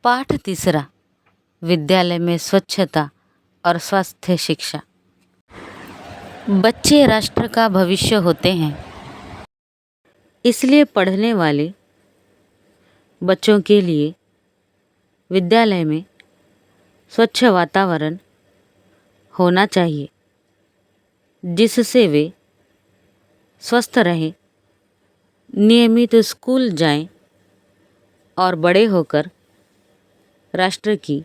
पाठ तीसरा, विद्यालय में स्वच्छता और स्वास्थ्य शिक्षा। बच्चे राष्ट्र का भविष्य होते हैं, इसलिए पढ़ने वाले बच्चों के लिए विद्यालय में स्वच्छ वातावरण होना चाहिए, जिससे वे स्वस्थ रहें, नियमित स्कूल जाएं और बड़े होकर राष्ट्र की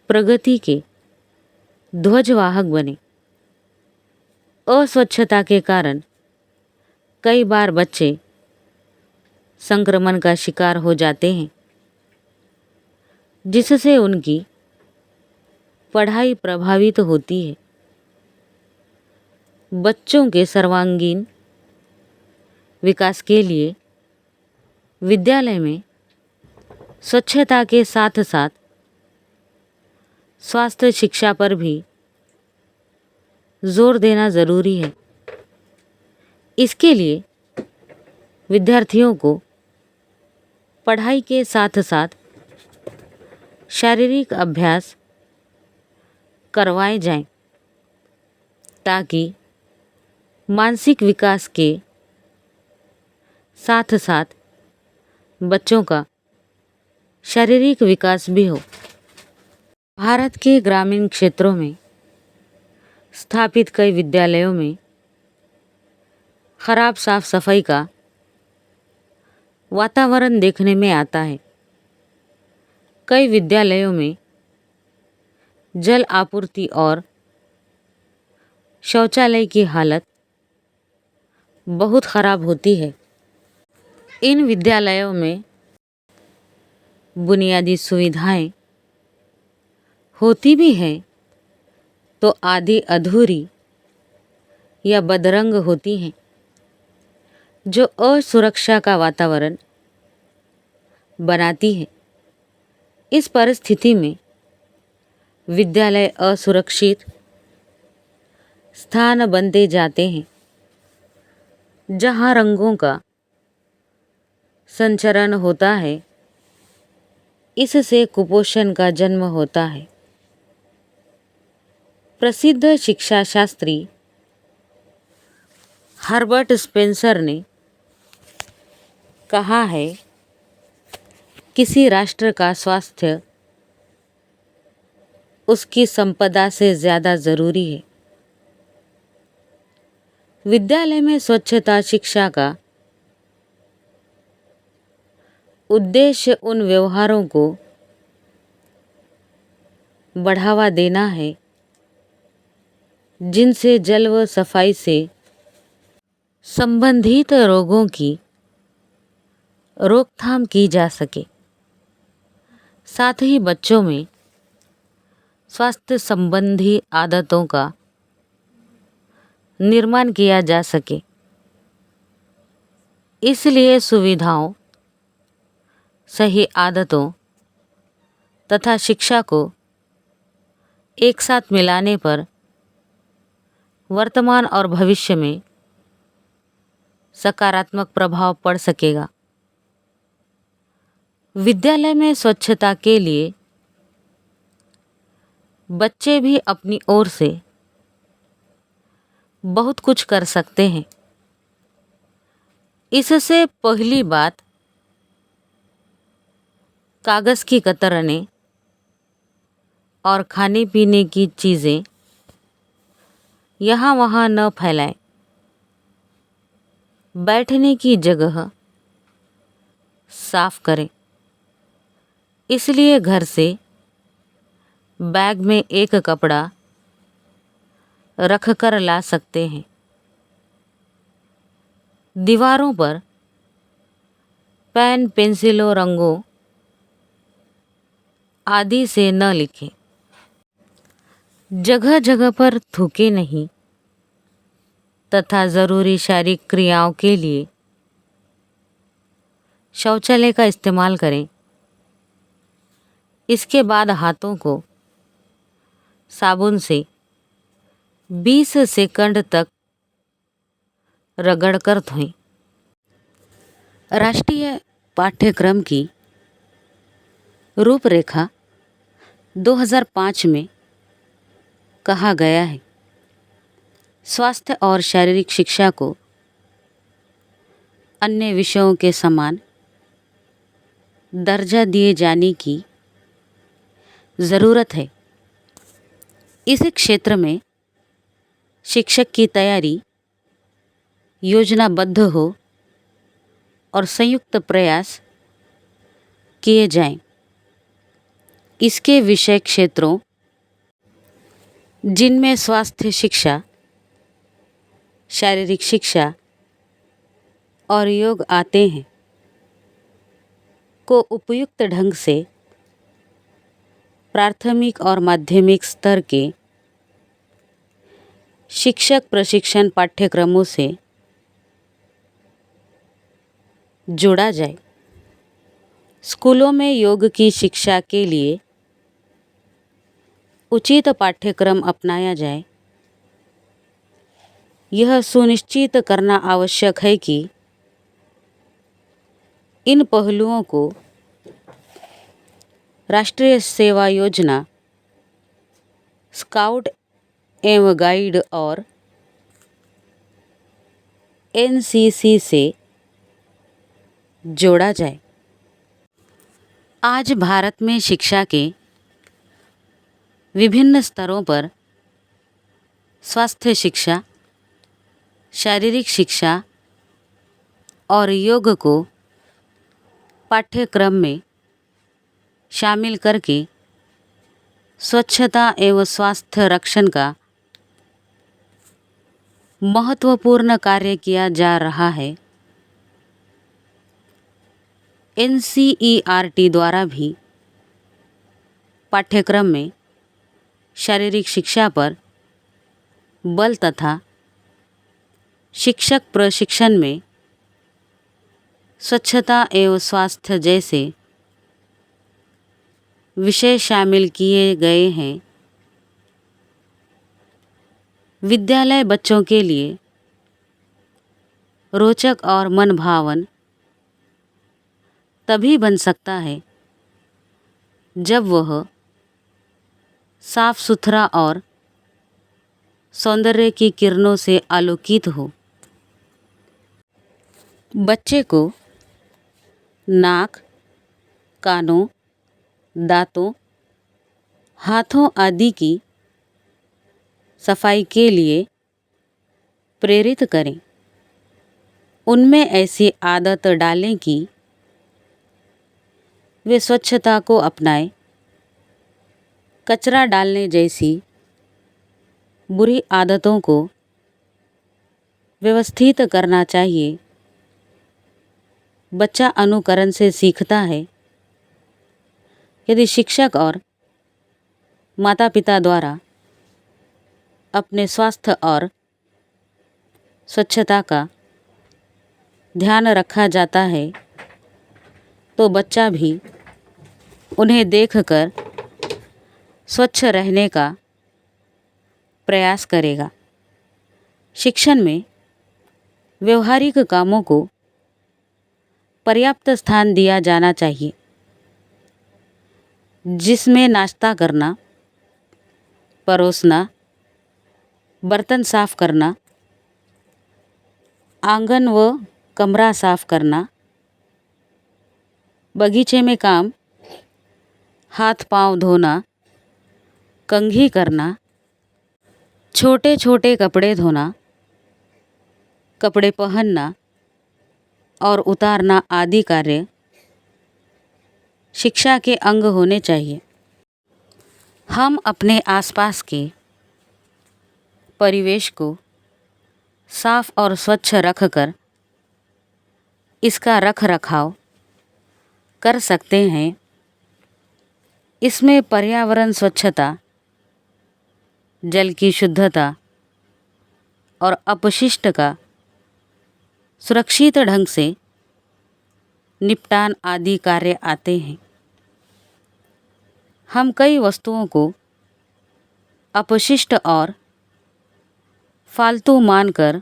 प्रगति के ध्वजवाहक बने। अस्वच्छता के कारण कई बार बच्चे संक्रमण का शिकार हो जाते हैं, जिससे उनकी पढ़ाई प्रभावित होती है। बच्चों के सर्वांगीण विकास के लिए विद्यालय में स्वच्छता के साथ साथ स्वास्थ्य शिक्षा पर भी जोर देना ज़रूरी है। इसके लिए विद्यार्थियों को पढ़ाई के साथ साथ शारीरिक अभ्यास करवाए जाएं, ताकि मानसिक विकास के साथ साथ बच्चों का शारीरिक विकास भी हो। भारत के ग्रामीण क्षेत्रों में स्थापित कई विद्यालयों में खराब साफ सफाई का वातावरण देखने में आता है। कई विद्यालयों में जल आपूर्ति और शौचालय की हालत बहुत खराब होती है। इन विद्यालयों में बुनियादी सुविधाएं होती भी हैं तो आधी अधूरी या बदरंग होती हैं, जो असुरक्षा का वातावरण बनाती है। इस परिस्थिति में विद्यालय असुरक्षित स्थान बनते जाते हैं, जहाँ रंगों का संचरण होता है। इससे कुपोषण का जन्म होता है। प्रसिद्ध शिक्षा शास्त्री हर्बर्ट स्पेंसर ने कहा है, किसी राष्ट्र का स्वास्थ्य उसकी संपदा से ज़्यादा ज़रूरी है। विद्यालय में स्वच्छता शिक्षा का उद्देश्य उन व्यवहारों को बढ़ावा देना है जिनसे जल व सफाई से संबंधित रोगों की रोकथाम की जा सके। साथ ही बच्चों में स्वास्थ्य संबंधी आदतों का निर्माण किया जा सके। इसलिए सुविधाओं, सही आदतों तथा शिक्षा को एक साथ मिलाने पर वर्तमान और भविष्य में सकारात्मक प्रभाव पड़ सकेगा। विद्यालय में स्वच्छता के लिए बच्चे भी अपनी ओर से बहुत कुछ कर सकते हैं। इससे पहली बात, कागज़ की कतरनें और खाने पीने की चीज़ें यहाँ वहाँ न फैलाएं। बैठने की जगह साफ करें। इसलिए घर से बैग में एक कपड़ा रख कर ला सकते हैं। दीवारों पर पेन, पेंसिलों, रंगों आदि से न लिखें। जगह जगह पर थूके नहीं तथा ज़रूरी शारीरिक क्रियाओं के लिए शौचालय का इस्तेमाल करें। इसके बाद हाथों को साबुन से 20 सेकंड तक रगड़कर धोएं। राष्ट्रीय पाठ्यक्रम की रूपरेखा 2005 में कहा गया है, स्वास्थ्य और शारीरिक शिक्षा को अन्य विषयों के समान दर्जा दिए जाने की ज़रूरत है। इस क्षेत्र में शिक्षक की तैयारी योजनाबद्ध हो और संयुक्त प्रयास किए जाएं। इसके विषय क्षेत्रों जिनमें स्वास्थ्य शिक्षा, शारीरिक शिक्षा और योग आते हैं, को उपयुक्त ढंग से प्राथमिक और माध्यमिक स्तर के शिक्षक प्रशिक्षण पाठ्यक्रमों से जोड़ा जाए। स्कूलों में योग की शिक्षा के लिए उचित पाठ्यक्रम अपनाया जाए। यह सुनिश्चित करना आवश्यक है कि इन पहलुओं को राष्ट्रीय सेवा योजना, स्काउट एवं गाइड और एनसीसी से जोड़ा जाए। आज भारत में शिक्षा के विभिन्न स्तरों पर स्वास्थ्य शिक्षा, शारीरिक शिक्षा और योग को पाठ्यक्रम में शामिल करके स्वच्छता एवं स्वास्थ्य रक्षण का महत्वपूर्ण कार्य किया जा रहा है। एनसीईआरटी द्वारा भी पाठ्यक्रम में शारीरिक शिक्षा पर बल तथा शिक्षक प्रशिक्षण में स्वच्छता एवं स्वास्थ्य जैसे विषय शामिल किए गए हैं। विद्यालय बच्चों के लिए रोचक और मनभावन तभी बन सकता है जब वह साफ सुथरा और सौंदर्य की किरणों से आलोकित हो। बच्चे को नाक, कानों, दांतों, हाथों आदि की सफाई के लिए प्रेरित करें। उनमें ऐसी आदत डालें कि वे स्वच्छता को अपनाएं। कचरा डालने जैसी बुरी आदतों को व्यवस्थित करना चाहिए। बच्चा अनुकरण से सीखता है। यदि शिक्षक और माता-पिता द्वारा अपने स्वास्थ्य और स्वच्छता का ध्यान रखा जाता है तो बच्चा भी उन्हें देखकर स्वच्छ रहने का प्रयास करेगा। शिक्षण में व्यवहारिक कामों को पर्याप्त स्थान दिया जाना चाहिए, जिसमें नाश्ता करना, परोसना, बर्तन साफ करना, आंगन व कमरा साफ करना, बगीचे में काम, हाथ पांव धोना, कंघी करना, छोटे छोटे कपड़े धोना, कपड़े पहनना और उतारना आदि कार्य शिक्षा के अंग होने चाहिए। हम अपने आसपास के परिवेश को साफ और स्वच्छ रखकर इसका रखरखाव कर सकते हैं। इसमें पर्यावरण स्वच्छता, जल की शुद्धता और अपशिष्ट का सुरक्षित ढंग से निपटान आदि कार्य आते हैं। हम कई वस्तुओं को अपशिष्ट और फालतू मानकर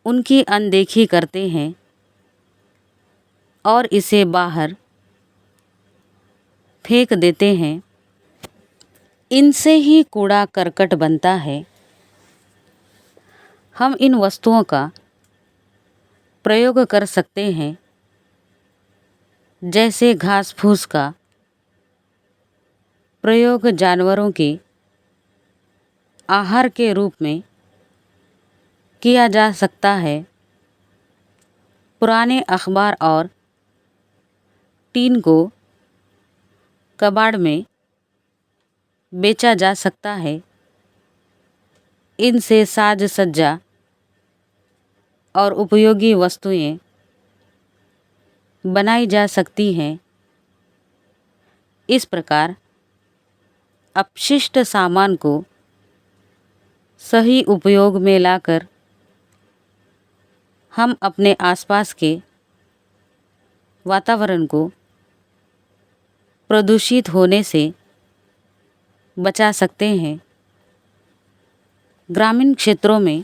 उनकी अनदेखी करते हैं और इसे बाहर फेंक देते हैं, इनसे ही कूड़ा करकट बनता है। हम इन वस्तुओं का प्रयोग कर सकते हैं, जैसे घास फूस का प्रयोग जानवरों के आहार के रूप में किया जा सकता है। पुराने अखबार और टीन को कबाड़ में बेचा जा सकता है। इनसे साज सज्जा और उपयोगी वस्तुएं बनाई जा सकती हैं। इस प्रकार अपशिष्ट सामान को सही उपयोग में लाकर हम अपने आसपास के वातावरण को प्रदूषित होने से बचा सकते हैं। ग्रामीण क्षेत्रों में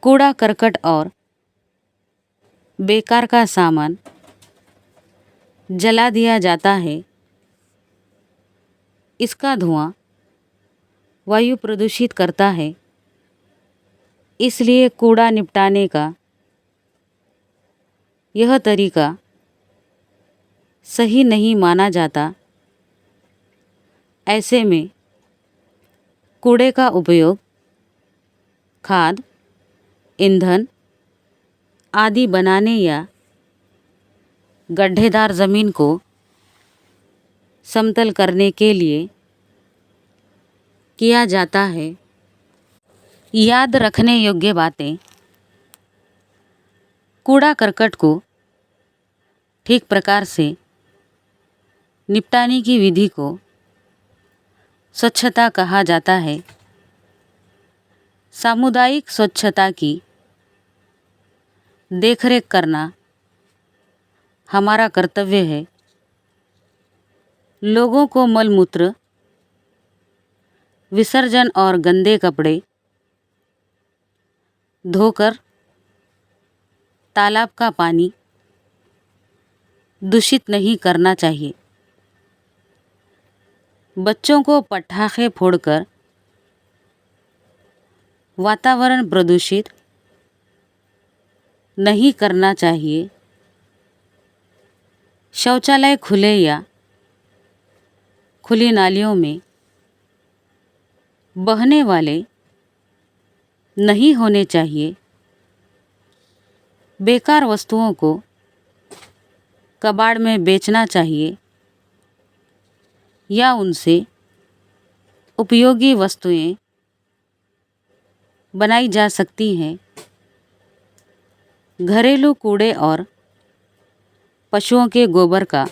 कूड़ा करकट और बेकार का सामान जला दिया जाता है। इसका धुआं वायु प्रदूषित करता है। इसलिए कूड़ा निपटाने का यह तरीका सही नहीं माना जाता। ऐसे में कूड़े का उपयोग खाद, ईंधन आदि बनाने या गड्ढेदार ज़मीन को समतल करने के लिए किया जाता है। याद रखने योग्य बातें: कूड़ा करकट को ठीक प्रकार से निपटाने की विधि को स्वच्छता कहा जाता है। सामुदायिक स्वच्छता की देखरेख करना हमारा कर्तव्य है। लोगों को मलमूत्र विसर्जन और गंदे कपड़े धोकर तालाब का पानी दूषित नहीं करना चाहिए। बच्चों को पटाखे फोड़कर वातावरण प्रदूषित नहीं करना चाहिए। शौचालय खुले या खुली नालियों में बहने वाले नहीं होने चाहिए। बेकार वस्तुओं को कबाड़ में बेचना चाहिए या उनसे उपयोगी वस्तुएं बनाई जा सकती हैं। घरेलू कूड़े और पशुओं के गोबर का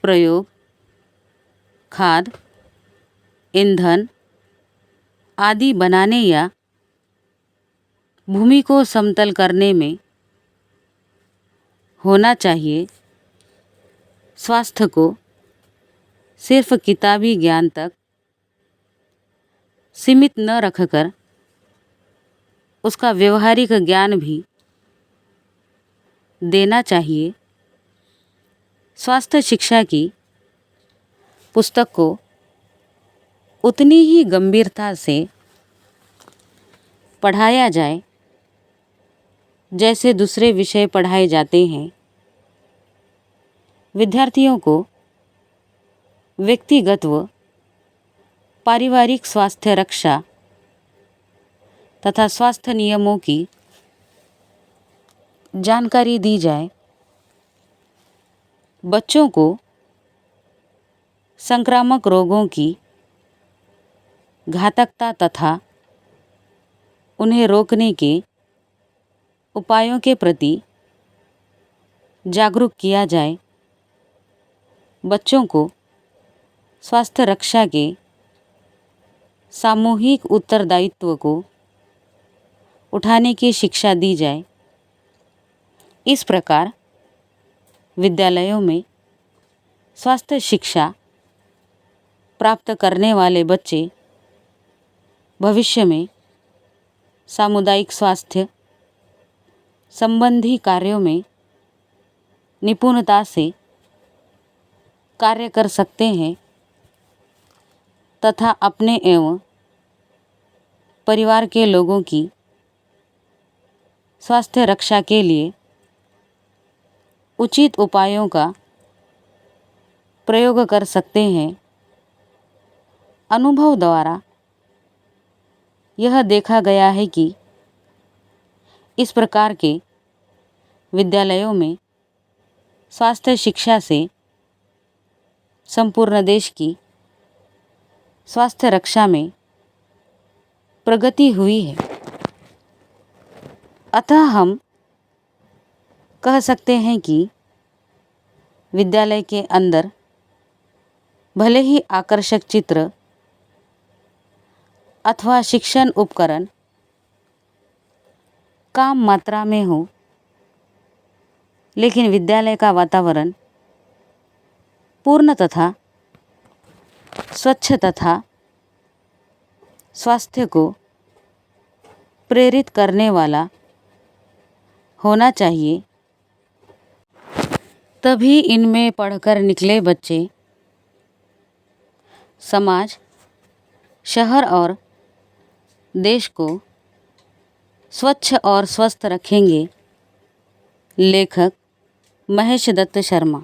प्रयोग खाद, ईंधन आदि बनाने या भूमि को समतल करने में होना चाहिए। स्वास्थ्य को सिर्फ किताबी ज्ञान तक सीमित न रखकर उसका व्यवहारिक ज्ञान भी देना चाहिए। स्वास्थ्य शिक्षा की पुस्तक को उतनी ही गंभीरता से पढ़ाया जाए जैसे दूसरे विषय पढ़ाए जाते हैं। विद्यार्थियों को व्यक्तिगत व पारिवारिक स्वास्थ्य रक्षा तथा स्वास्थ्य नियमों की जानकारी दी जाए। बच्चों को संक्रामक रोगों की घातकता तथा उन्हें रोकने के उपायों के प्रति जागरूक किया जाए। बच्चों को स्वास्थ्य रक्षा के सामूहिक उत्तरदायित्व को उठाने की शिक्षा दी जाए। इस प्रकार विद्यालयों में स्वास्थ्य शिक्षा प्राप्त करने वाले बच्चे भविष्य में सामुदायिक स्वास्थ्य संबंधी कार्यों में निपुणता से कार्य कर सकते हैं तथा अपने एवं परिवार के लोगों की स्वास्थ्य रक्षा के लिए उचित उपायों का प्रयोग कर सकते हैं। अनुभव द्वारा यह देखा गया है कि इस प्रकार के विद्यालयों में स्वास्थ्य शिक्षा से संपूर्ण देश की स्वास्थ्य रक्षा में प्रगति हुई है। अतः हम कह सकते हैं कि विद्यालय के अंदर भले ही आकर्षक चित्र अथवा शिक्षण उपकरण कम मात्रा में हो, लेकिन विद्यालय का वातावरण पूर्ण तथा स्वच्छ तथा स्वास्थ्य को प्रेरित करने वाला होना चाहिए। तभी इनमें पढ़कर निकले बच्चे समाज, शहर और देश को स्वच्छ और स्वस्थ रखेंगे। लेखक महेश दत्त शर्मा।